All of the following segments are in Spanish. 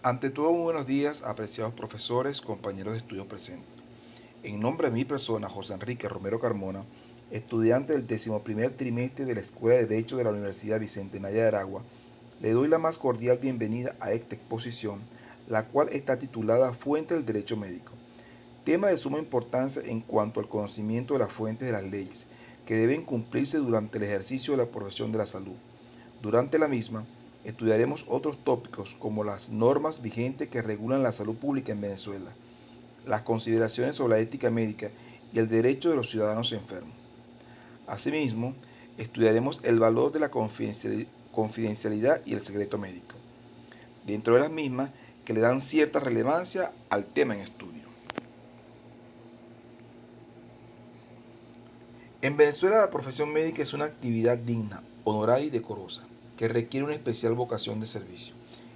Ante todo, muy buenos días, apreciados profesores, compañeros de estudio presentes. En nombre de mi persona, José Enrique Romero Carmona, estudiante del 11º trimestre de la Escuela de Derecho de la Universidad Bicentenaria de Aragua, le doy la más cordial bienvenida a esta exposición, la cual está titulada Fuente del Derecho Médico, tema de suma importancia en cuanto al conocimiento de las fuentes de las leyes, que deben cumplirse durante el ejercicio de la profesión de la salud. Durante la misma, estudiaremos otros tópicos como las normas vigentes que regulan la salud pública en Venezuela, las consideraciones sobre la ética médica y el derecho de los ciudadanos enfermos. Asimismo, estudiaremos el valor de la confidencialidad y el secreto médico, dentro de las mismas que le dan cierta relevancia al tema en estudio. En Venezuela la profesión médica es una actividad digna, honorada y decorosa, que requiere una especial vocación de servicio.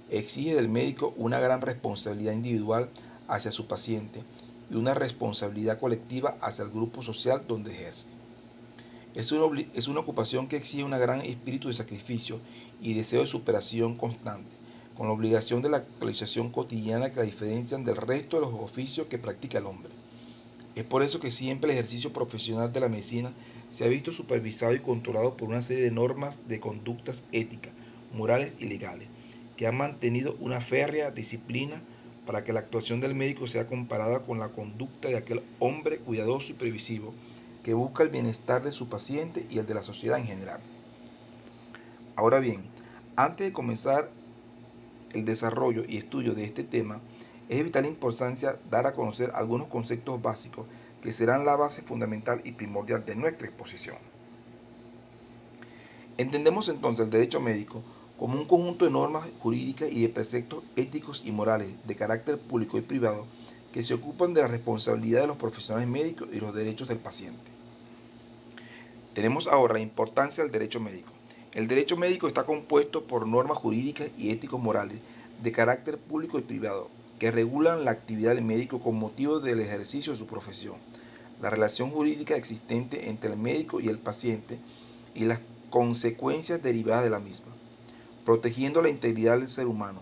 Exige del médico una gran responsabilidad individual hacia su paciente y una responsabilidad colectiva hacia el grupo social donde ejerce. Es una ocupación que exige un gran espíritu de sacrificio y deseo de superación constante, con la obligación de la actualización cotidiana que la diferencian del resto de los oficios que practica el hombre. Es por eso que siempre el ejercicio profesional de la medicina se ha visto supervisado y controlado por una serie de normas de conductas éticas, morales y legales, que han mantenido una férrea disciplina para que la actuación del médico sea comparada con la conducta de aquel hombre cuidadoso y previsivo que busca el bienestar de su paciente y el de la sociedad en general. Ahora bien, antes de comenzar el desarrollo y estudio de este tema, es de vital importancia dar a conocer algunos conceptos básicos que serán la base fundamental y primordial de nuestra exposición. Entendemos entonces el derecho médico como un conjunto de normas jurídicas y de preceptos éticos y morales de carácter público y privado que se ocupan de la responsabilidad de los profesionales médicos y los derechos del paciente. Tenemos ahora la importancia del derecho médico. El derecho médico está compuesto por normas jurídicas y éticos morales de carácter público y privado que regulan la actividad del médico con motivo del ejercicio de su profesión, la relación jurídica existente entre el médico y el paciente y las consecuencias derivadas de la misma, protegiendo la integridad del ser humano.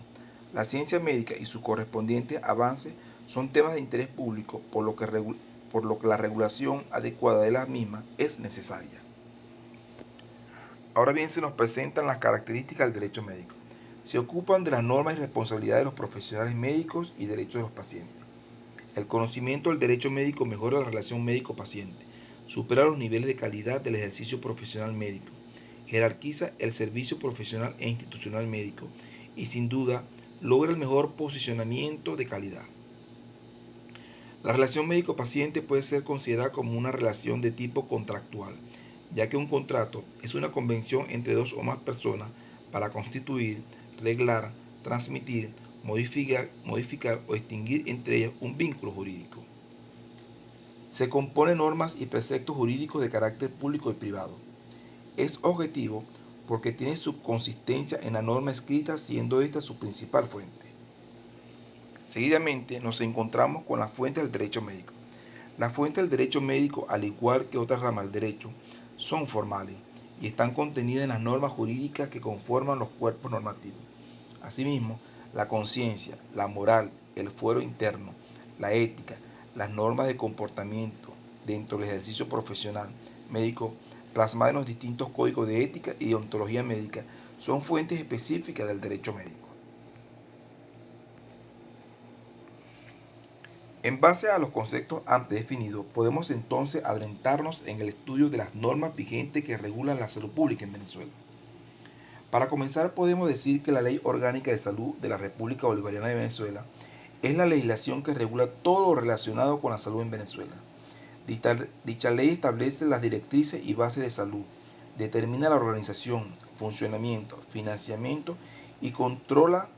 La ciencia médica y sus correspondientes avances son temas de interés público, por lo que la regulación adecuada de la misma es necesaria. Ahora bien, se nos presentan las características del derecho médico. Se ocupan de las normas y responsabilidades de los profesionales médicos y derechos de los pacientes. El conocimiento del derecho médico mejora la relación médico-paciente, supera los niveles de calidad del ejercicio profesional médico, jerarquiza el servicio profesional e institucional médico y sin duda logra el mejor posicionamiento de calidad. La relación médico-paciente puede ser considerada como una relación de tipo contractual, ya que un contrato es una convención entre dos o más personas para constituir, reglar, transmitir, modificar o extinguir entre ellas un vínculo jurídico. Se compone de normas y preceptos jurídicos de carácter público y privado. Es objetivo porque tiene su consistencia en la norma escrita, siendo esta su principal fuente. Seguidamente nos encontramos con las fuentes del derecho médico. Las fuentes del derecho médico, al igual que otras ramas del derecho, son formales y están contenidas en las normas jurídicas que conforman los cuerpos normativos. Asimismo, la conciencia, la moral, el fuero interno, la ética, las normas de comportamiento dentro del ejercicio profesional médico plasmadas en los distintos códigos de ética y deontología médica son fuentes específicas del derecho médico. En base a los conceptos antes definidos, podemos entonces adentrarnos en el estudio de las normas vigentes que regulan la salud pública en Venezuela. Para comenzar, podemos decir que la Ley Orgánica de Salud de la República Bolivariana de Venezuela es la legislación que regula todo lo relacionado con la salud en Venezuela. Dicha ley establece las directrices y bases de salud, determina la organización, funcionamiento, financiamiento y controla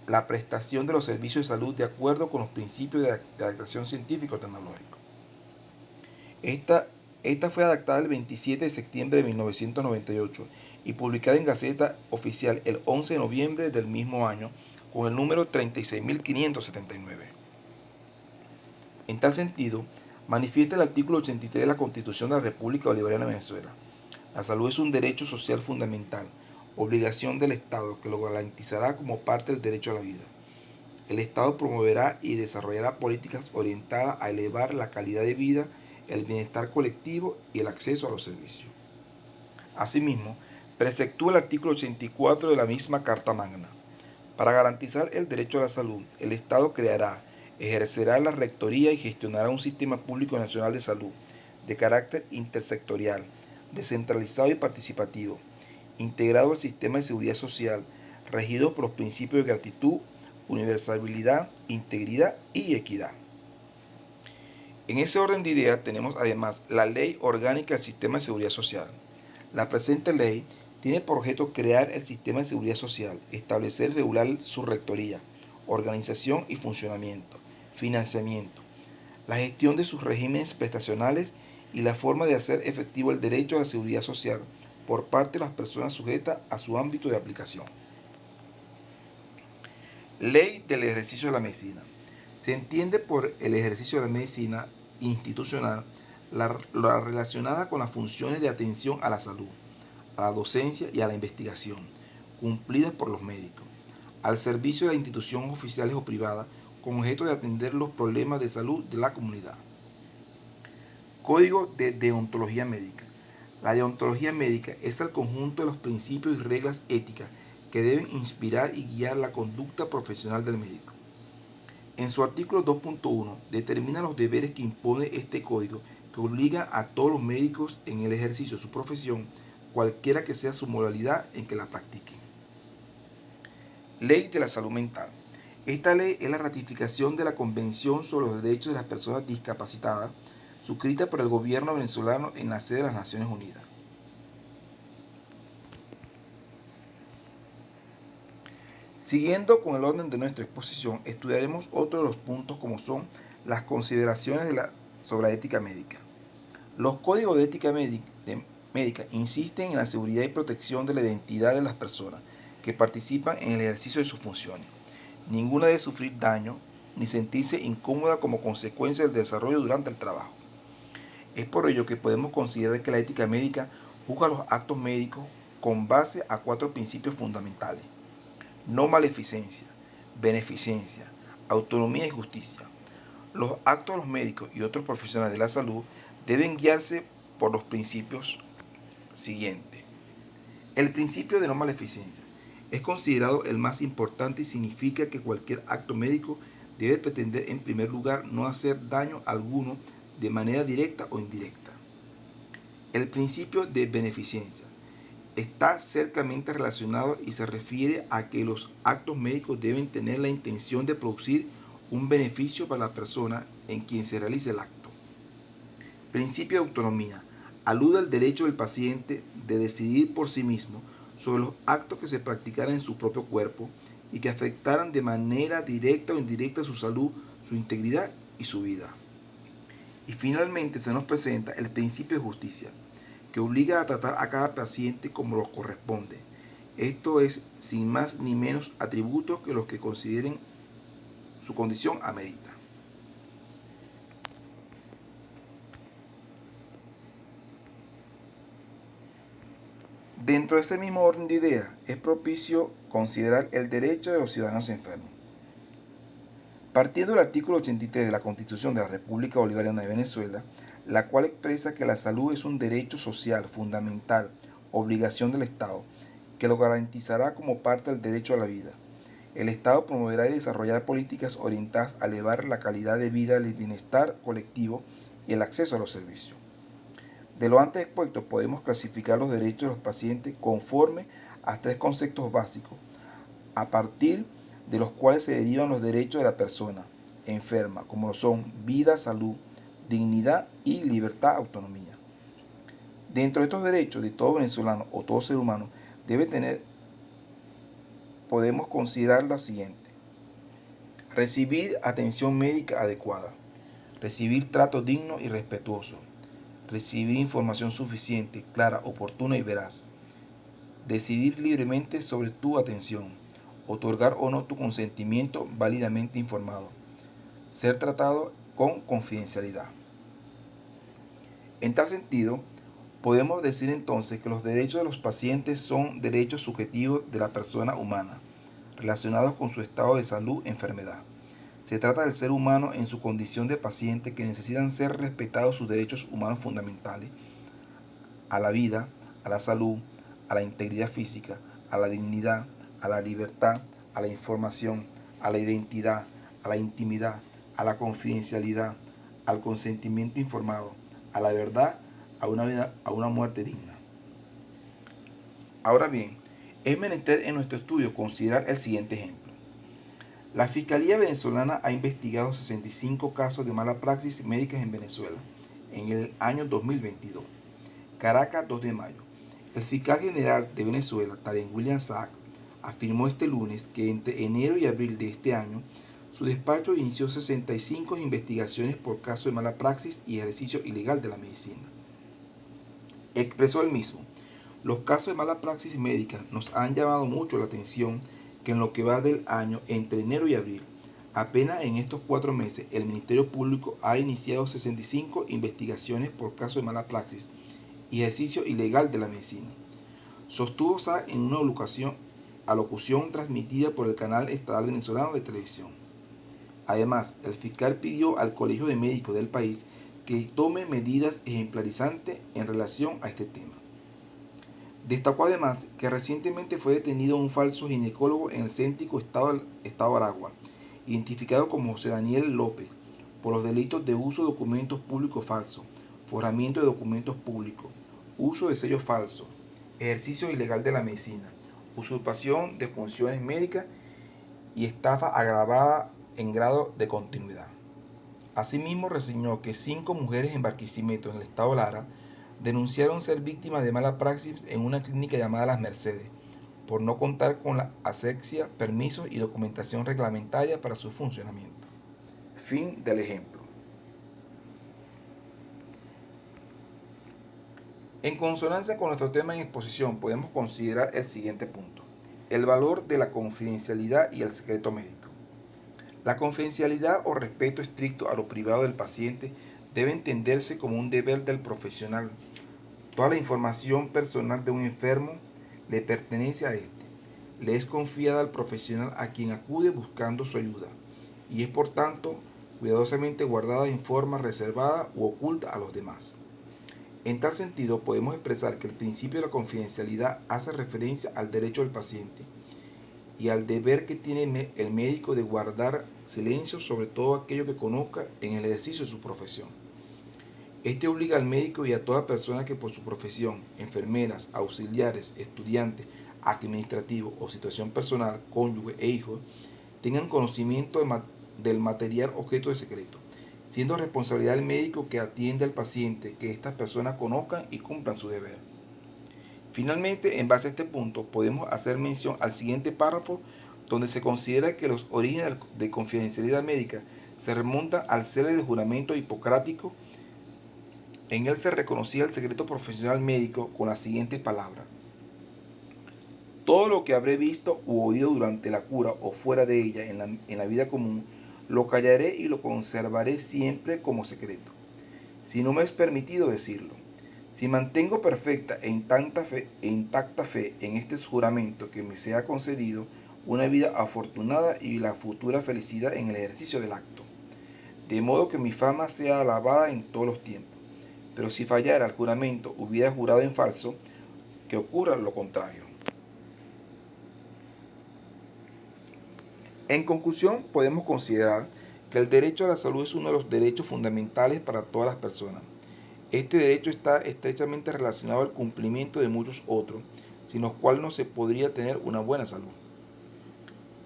la prestación de los servicios de salud de acuerdo con los principios de adaptación científico-tecnológico. Esta fue adaptada el 27 de septiembre de 1998 y publicada en Gaceta Oficial el 11 de noviembre del mismo año con el número 36.579. En tal sentido, manifiesta el artículo 83 de la Constitución de la República Bolivariana de Venezuela. La salud es un derecho social fundamental, obligación del Estado que lo garantizará como parte del derecho a la vida. El Estado promoverá y desarrollará políticas orientadas a elevar la calidad de vida, el bienestar colectivo y el acceso a los servicios. Asimismo, preceptúa el artículo 84 de la misma Carta Magna. Para garantizar el derecho a la salud, el Estado creará, ejercerá la rectoría y gestionará un sistema público nacional de salud de carácter intersectorial, descentralizado y participativo, integrado al sistema de seguridad social, regido por los principios de gratitud, universalidad, integridad y equidad. En ese orden de ideas tenemos además la Ley Orgánica del Sistema de Seguridad Social. La presente ley tiene por objeto crear el sistema de seguridad social, establecer y regular su rectoría, organización y funcionamiento, financiamiento, la gestión de sus regímenes prestacionales y la forma de hacer efectivo el derecho a la seguridad social por parte de las personas sujetas a su ámbito de aplicación. Ley del ejercicio de la medicina. Se entiende por el ejercicio de la medicina institucional la relacionada con las funciones de atención a la salud, a la docencia y a la investigación, cumplidas por los médicos, al servicio de las instituciones oficiales o privadas, con objeto de atender los problemas de salud de la comunidad. Código de deontología médica. La deontología médica es el conjunto de los principios y reglas éticas que deben inspirar y guiar la conducta profesional del médico. En su artículo 2.1 determina los deberes que impone este código que obliga a todos los médicos en el ejercicio de su profesión, cualquiera que sea su modalidad en que la practiquen. Ley de la salud mental. Esta ley es la ratificación de la Convención sobre los Derechos de las Personas Discapacitadas, suscrita por el gobierno venezolano en la sede de las Naciones Unidas. Siguiendo con el orden de nuestra exposición, estudiaremos otro de los puntos como son las consideraciones sobre la ética médica. Los códigos de ética médica insisten en la seguridad y protección de la identidad de las personas que participan en el ejercicio de sus funciones. Ninguna debe sufrir daño ni sentirse incómoda como consecuencia del desarrollo durante el trabajo. Es por ello que podemos considerar que la ética médica juzga los actos médicos con base a 4 principios fundamentales: no maleficencia, beneficencia, autonomía y justicia. Los actos de los médicos y otros profesionales de la salud deben guiarse por los principios siguientes. El principio de no maleficencia es considerado el más importante y significa que cualquier acto médico debe pretender en primer lugar no hacer daño alguno de manera directa o indirecta. El principio de beneficencia está cercanamente relacionado y se refiere a que los actos médicos deben tener la intención de producir un beneficio para la persona en quien se realice el acto. Principio de autonomía. Alude al derecho del paciente de decidir por sí mismo sobre los actos que se practicaran en su propio cuerpo y que afectaran de manera directa o indirecta su salud, su integridad y su vida. Y finalmente se nos presenta el principio de justicia, que obliga a tratar a cada paciente como lo corresponde. Esto es, sin más ni menos atributos que los que consideren su condición amerita. Dentro de ese mismo orden de ideas, es propicio considerar el derecho de los ciudadanos enfermos. Partiendo del artículo 83 de la Constitución de la República Bolivariana de Venezuela, la cual expresa que la salud es un derecho social fundamental, obligación del Estado, que lo garantizará como parte del derecho a la vida. El Estado promoverá y desarrollará políticas orientadas a elevar la calidad de vida, el bienestar colectivo y el acceso a los servicios. De lo antes expuesto podemos clasificar los derechos de los pacientes conforme a 3 conceptos básicos, a partir de los cuales se derivan los derechos de la persona enferma, como son vida, salud, dignidad y libertad, autonomía. Dentro de estos derechos de todo venezolano o todo ser humano podemos considerar lo siguiente: recibir atención médica adecuada, recibir trato digno y respetuoso, recibir información suficiente, clara, oportuna y veraz, decidir libremente sobre tu atención, otorgar o no tu consentimiento válidamente informado, ser tratado con confidencialidad. En tal sentido, podemos decir entonces que los derechos de los pacientes son derechos subjetivos de la persona humana, relacionados con su estado de salud o enfermedad. Se trata del ser humano en su condición de paciente que necesitan ser respetados sus derechos humanos fundamentales a la vida, a la salud, a la integridad física, a la dignidad, a la libertad, a la información, a la identidad, a la intimidad, a la confidencialidad, al consentimiento informado, a la verdad, a una muerte digna. Ahora bien, es menester en nuestro estudio considerar el siguiente ejemplo. La Fiscalía venezolana ha investigado 65 casos de mala praxis médicas en Venezuela en el año 2022. Caracas, 2 de mayo. El fiscal general de Venezuela, Tarek William Saab, afirmó este lunes que entre enero y abril de este año, su despacho inició 65 investigaciones por casos de mala praxis y ejercicio ilegal de la medicina. Expresó el mismo: los casos de mala praxis médica nos han llamado mucho la atención que en lo que va del año, entre enero y abril, apenas en estos 4 meses, el Ministerio Público ha iniciado 65 investigaciones por casos de mala praxis y ejercicio ilegal de la medicina. Sostuvo Saab en una alocución transmitida por el canal estatal venezolano de televisión. Además, el fiscal pidió al Colegio de Médicos del país que tome medidas ejemplarizantes en relación a este tema. Destacó además que recientemente fue detenido un falso ginecólogo en el céntrico estado Aragua, identificado como José Daniel López, por los delitos de uso de documentos públicos falsos, forramiento de documentos públicos, uso de sellos falsos, ejercicio ilegal de la medicina, usurpación de funciones médicas y estafa agravada en grado de continuidad. Asimismo, reseñó que 5 mujeres en Barquisimeto, en el estado Lara, denunciaron ser víctimas de mala praxis en una clínica llamada Las Mercedes, por no contar con la asepsia, permisos y documentación reglamentaria para su funcionamiento. Fin del ejemplo. En consonancia con nuestro tema en exposición, podemos considerar el siguiente punto: el valor de la confidencialidad y el secreto médico. La confidencialidad o respeto estricto a lo privado del paciente debe entenderse como un deber del profesional. Toda la información personal de un enfermo le pertenece a éste. Le es confiada al profesional a quien acude buscando su ayuda y es por tanto cuidadosamente guardada en forma reservada u oculta a los demás. En tal sentido, podemos expresar que el principio de la confidencialidad hace referencia al derecho del paciente y al deber que tiene el médico de guardar silencio sobre todo aquello que conozca en el ejercicio de su profesión. Este obliga al médico y a toda persona que por su profesión, enfermeras, auxiliares, estudiantes, administrativos o situación personal, cónyuge e hijos, tengan conocimiento del material objeto de secreto, siendo responsabilidad del médico que atiende al paciente que estas personas conozcan y cumplan su deber. Finalmente, en base a este punto, podemos hacer mención al siguiente párrafo, donde se considera que los orígenes de confidencialidad médica se remontan al célebre juramento hipocrático. En él se reconocía el secreto profesional médico con las siguientes palabras: todo lo que habré visto u oído durante la cura o fuera de ella en la vida común, lo callaré y lo conservaré siempre como secreto, si no me es permitido decirlo. Si mantengo perfecta e intacta fe en este juramento que me sea concedido, una vida afortunada y la futura felicidad en el ejercicio del acto, de modo que mi fama sea alabada en todos los tiempos. Pero si fallara el juramento, hubiera jurado en falso, que ocurra lo contrario. En conclusión, podemos considerar que el derecho a la salud es uno de los derechos fundamentales para todas las personas. Este derecho está estrechamente relacionado al cumplimiento de muchos otros, sin los cuales no se podría tener una buena salud.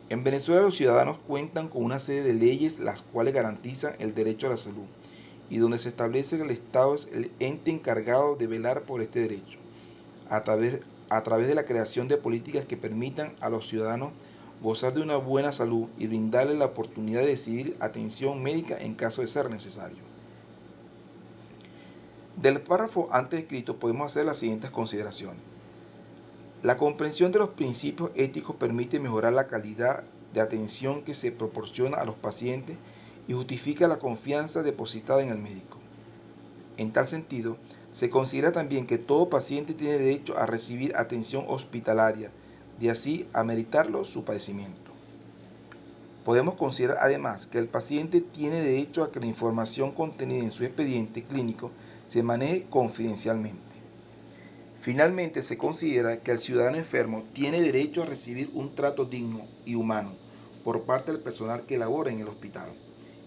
En Venezuela los ciudadanos cuentan con una serie de leyes las cuales garantizan el derecho a la salud y donde se establece que el Estado es el ente encargado de velar por este derecho, a través de la creación de políticas que permitan a los ciudadanos gozar de una buena salud y brindarles la oportunidad de decidir atención médica en caso de ser necesario. Del párrafo antes escrito podemos hacer las siguientes consideraciones. La comprensión de los principios éticos permite mejorar la calidad de atención que se proporciona a los pacientes y justifica la confianza depositada en el médico. En tal sentido, se considera también que todo paciente tiene derecho a recibir atención hospitalaria, de así ameritarlo su padecimiento. Podemos considerar además que el paciente tiene derecho a que la información contenida en su expediente clínico se maneje confidencialmente. Finalmente, se considera que el ciudadano enfermo tiene derecho a recibir un trato digno y humano por parte del personal que labora en el hospital,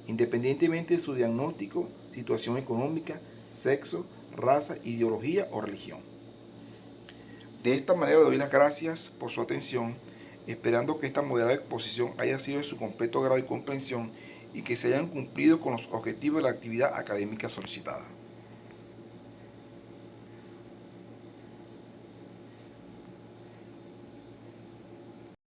independientemente de su diagnóstico, situación económica, sexo, raza, ideología o religión. De esta manera le doy las gracias por su atención, esperando que esta moderada exposición haya sido de su completo grado y comprensión y que se hayan cumplido con los objetivos de la actividad académica solicitada.